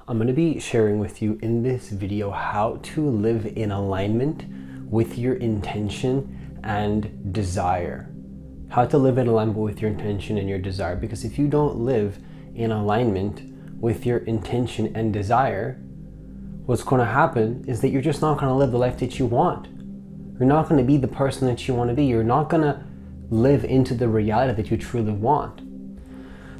I'm going to be sharing with you in this video how to live in alignment with your intention and desire. How to live in alignment with your intention and your desire. Because if you don't live in alignment with your intention and desire, what's going to happen is that you're just not going to live the life that you want. You're not going to be the person that you want to be. You're not going to live into the reality that you truly want.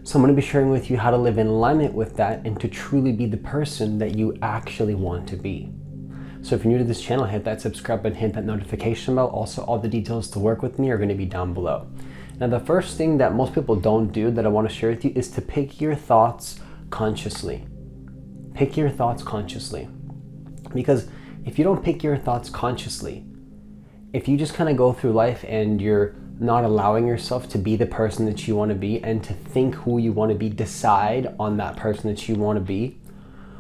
So I'm going to be sharing with you how to live in alignment with that and to truly be the person that you actually want to be. So if you're new to this channel, hit that subscribe button, hit that notification bell. Also, all the details to work with me are going to be down below. Now, the first thing that most people don't do that I want to share with you is to pick your thoughts consciously. Pick your thoughts consciously. Because if you don't pick your thoughts consciously, if you just kind of go through life and you're not allowing yourself to be the person that you want to be and to think who you want to be, decide on that person that you want to be,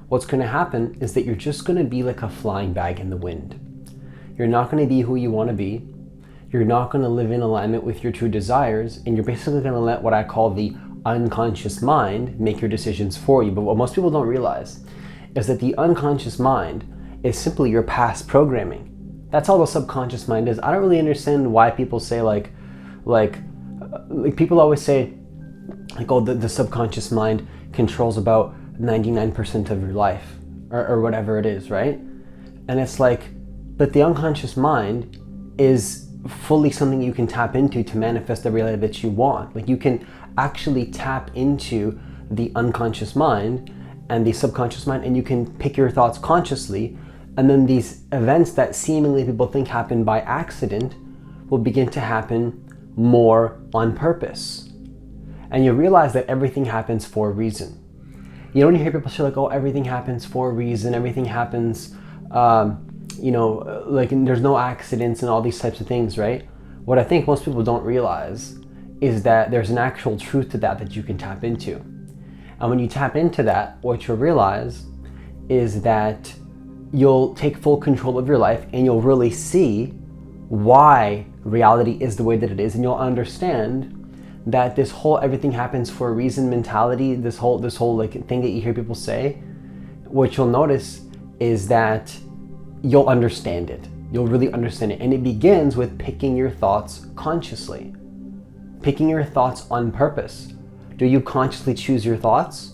what's going to happen is that you're just going to be like a flying bag in the wind. You're not going to be who you want to be. You're not going to live in alignment with your true desires, and you're basically going to let what I call the unconscious mind make your decisions for you. But what most people don't realize is that the unconscious mind is simply your past programming. That's all the subconscious mind is. I don't really understand why people say like people always say like, oh, the subconscious mind controls about 99% of your life or whatever it is, right? And it's like, but the unconscious mind is fully something you can tap into to manifest the reality that you want. Like, you can actually tap into the unconscious mind and the subconscious mind, and you can pick your thoughts consciously, and then these events that seemingly people think happen by accident will begin to happen more on purpose. And you realize that everything happens for a reason. You know, when you hear people say like, oh, everything happens for a reason, everything happens, like there's no accidents and all these types of things, right? What I think most people don't realize is that there's an actual truth to that you can tap into. And when you tap into that, what you'll realize is that you'll take full control of your life and you'll really see why reality is the way that it is, and you'll understand that this whole everything happens for a reason mentality, this whole like thing that you hear people say, what you'll notice is that you'll understand it. You'll really understand it. And it begins with picking your thoughts consciously. Picking your thoughts on purpose. Do you consciously choose your thoughts?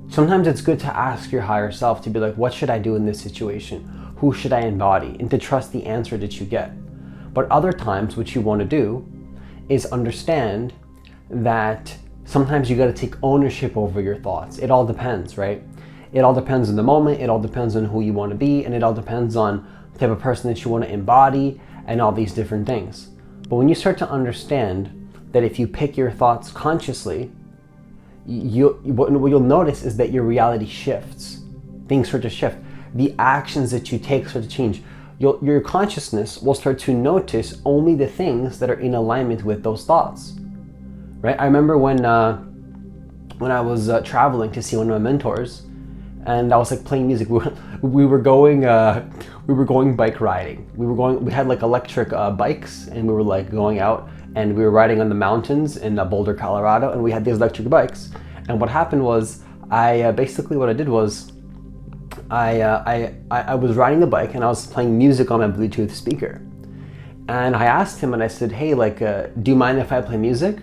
Sometimes it's good to ask your higher self to be like, what should I do in this situation? Who should I embody? And to trust the answer that you get. But other times, what you want to do is understand that sometimes you got to take ownership over your thoughts. It all depends, right? It all depends on the moment. It all depends on who you want to be. And it all depends on the type of person that you want to embody and all these different things. But when you start to understand that if you pick your thoughts consciously, what you'll notice is that your reality shifts. Things start to shift. The actions that you take start to change. Your consciousness will start to notice only the things that are in alignment with those thoughts, right? I remember when I was traveling to see one of my mentors, and I was like playing music. We were going bike riding. We had like electric bikes, and we were like going out, and we were riding on the mountains in Boulder, Colorado, and we had these electric bikes. And what happened was, basically what I did was, I was riding the bike and I was playing music on my Bluetooth speaker. And I asked him and I said, hey, do you mind if I play music?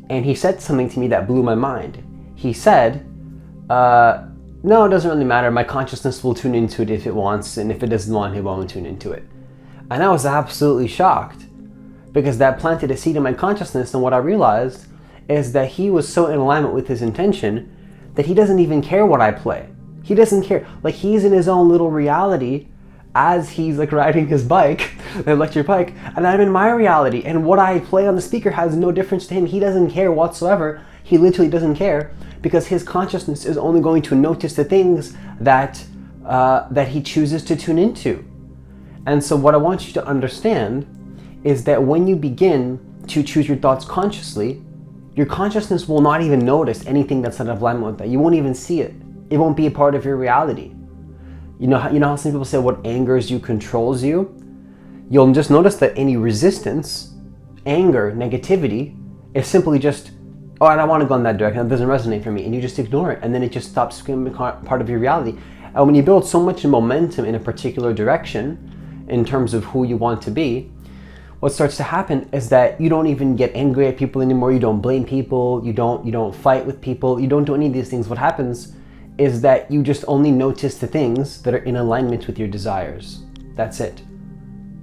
And he said something to me that blew my mind. He said, no, it doesn't really matter. My consciousness will tune into it if it wants, and if it doesn't want, it won't tune into it. And I was absolutely shocked, because that planted a seed in my consciousness. And what I realized is that he was so in alignment with his intention that he doesn't even care what I play. He doesn't care. Like, he's in his own little reality as he's like riding his bike, the electric bike, and I'm in my reality. And what I play on the speaker has no difference to him. He doesn't care whatsoever. He literally doesn't care, because his consciousness is only going to notice the things that he chooses to tune into. And so what I want you to understand is that when you begin to choose your thoughts consciously, your consciousness will not even notice anything that's out of alignment with that. You won't even see it. It won't be a part of your reality. You know how some people say what angers you controls you? You'll just notice that any resistance, anger, negativity is simply just oh, I don't want to go in that direction, that doesn't resonate for me, and you just ignore it, and then it just stops becoming part of your reality. And when you build so much momentum in a particular direction in terms of who you want to be, what starts to happen is that you don't even get angry at people anymore, you don't blame people, you don't fight with people, you don't do any of these things. What happens is that you just only notice the things that are in alignment with your desires. That's it.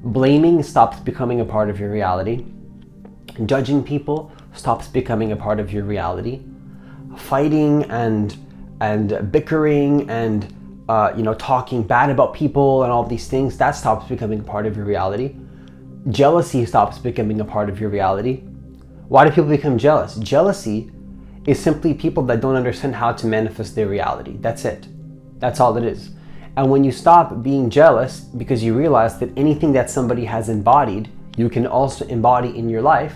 Blaming stops becoming a part of your reality. Judging people stops becoming a part of your reality. Fighting and bickering and talking bad about people and all these things, that stops becoming a part of your reality. Jealousy stops becoming a part of your reality. Why do people become jealous? Jealousy is simply people that don't understand how to manifest their reality. That's it. That's all it is. And when you stop being jealous because you realize that anything that somebody has embodied, you can also embody in your life,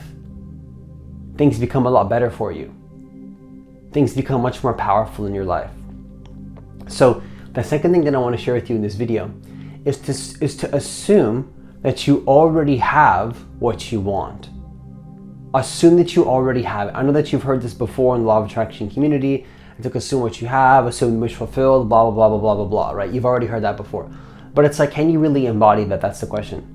things become a lot better for you. Things become much more powerful in your life. So the second thing that I want to share with you in this video is to assume that you already have what you want. Assume that you already have it. I know that you've heard this before in the Law of Attraction community. It's like, assume what you have, assume the wish fulfilled, blah, blah, blah, blah, blah, blah, blah, right? You've already heard that before. But it's like, can you really embody that? That's the question.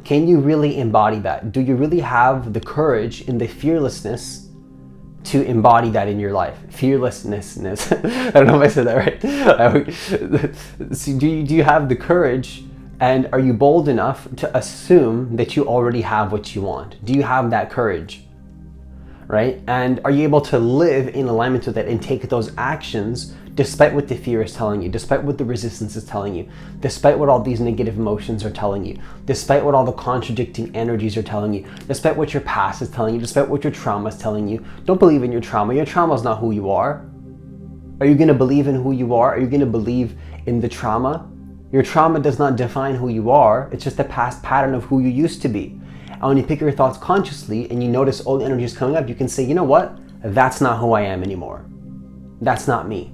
Can you really embody that? Do you really have the courage and the fearlessness to embody that in your life? Fearlessness. I don't know if I said that right. So do you have the courage, and are you bold enough to assume that you already have what you want? Do you have that courage? Right? And are you able to live in alignment with it and take those actions despite what the fear is telling you, despite what the resistance is telling you, despite what all these negative emotions are telling you, despite what all the contradicting energies are telling you, despite what your past is telling you, despite what your trauma is telling you? Don't believe in your trauma. Your trauma is not who you are. Are you going to believe in who you are? Are you going to believe in the trauma? Your trauma does not define who you are. It's just a past pattern of who you used to be. And when you pick your thoughts consciously and you notice all the energies coming up, you can say, you know what? That's not who I am anymore. That's not me.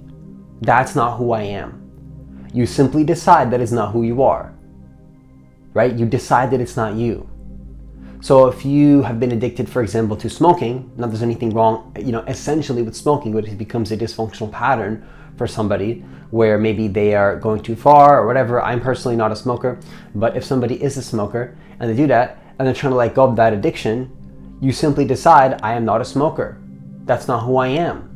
That's not who I am. You simply decide that it's not who you are, right? You decide that it's not you. So if you have been addicted, for example, to smoking, not there's anything wrong, essentially with smoking, but it becomes a dysfunctional pattern for somebody where maybe they are going too far or whatever. I'm personally not a smoker, but if somebody is a smoker and they do that, and they're trying to let go of that addiction, you simply decide, I am not a smoker. That's not who I am.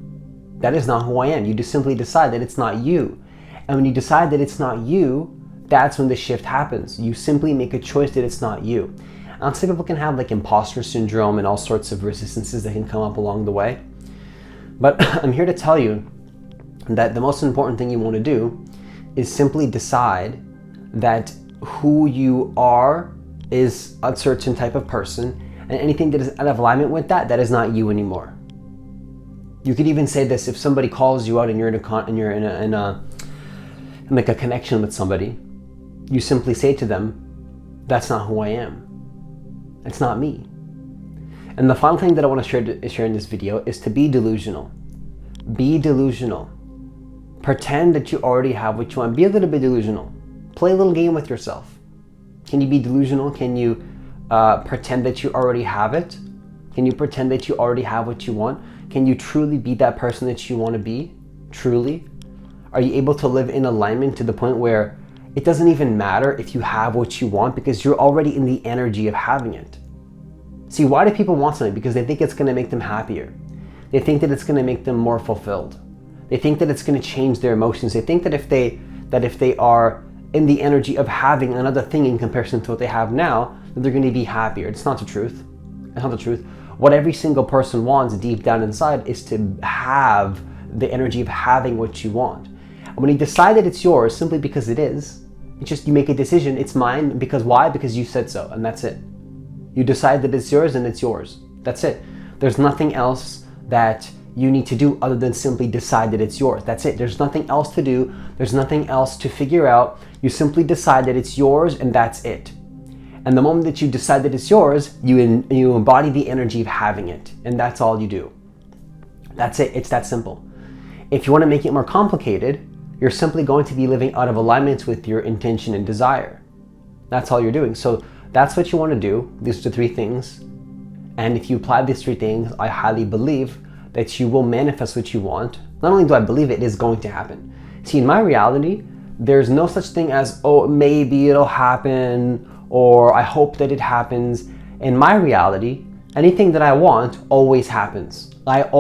That is not who I am. You just simply decide that it's not you. And when you decide that it's not you, that's when the shift happens. You simply make a choice that it's not you. And some people can have like imposter syndrome and all sorts of resistances that can come up along the way. But I'm here to tell you that the most important thing you want to do is simply decide that who you are is a certain type of person, and anything that is out of alignment with that is not you anymore. You could even say this: if somebody calls you out and you're in like a connection with somebody, you simply say to them, that's not who I am. It's not me. And the final thing that I want to share in this video is to be delusional. Be delusional. Pretend that you already have what you want. Be a little bit delusional. Play a little game with yourself. Can you be delusional? Can you pretend that you already have it? Can you pretend that you already have what you want? Can you truly be that person that you want to be? Truly? Are you able to live in alignment to the point where it doesn't even matter if you have what you want because you're already in the energy of having it? See, why do people want something? Because they think it's going to make them happier. They think that it's going to make them more fulfilled. They think that it's going to change their emotions. They think that if they are in the energy of having another thing in comparison to what they have now, that they're going to be happier. It's not the truth. It's not the truth. What every single person wants deep down inside is to have the energy of having what you want. And when you decide that it's yours simply because it is, it's just you make a decision, it's mine, because why? Because you said so, and that's it. You decide that it's yours and it's yours. That's it. There's nothing else that you need to do other than simply decide that it's yours. That's it. There's nothing else to do. There's nothing else to figure out. You simply decide that it's yours and that's it. And the moment that you decide that it's yours, you embody the energy of having it. And that's all you do. That's it. It's that simple. If you want to make it more complicated, you're simply going to be living out of alignment with your intention and desire. That's all you're doing. So that's what you want to do. These are the three things. And if you apply these three things, I highly believe that you will manifest what you want, not only do I believe it is going to happen. See, in my reality, there's no such thing as, oh, maybe it'll happen, or I hope that it happens. In my reality, anything that I want always happens. I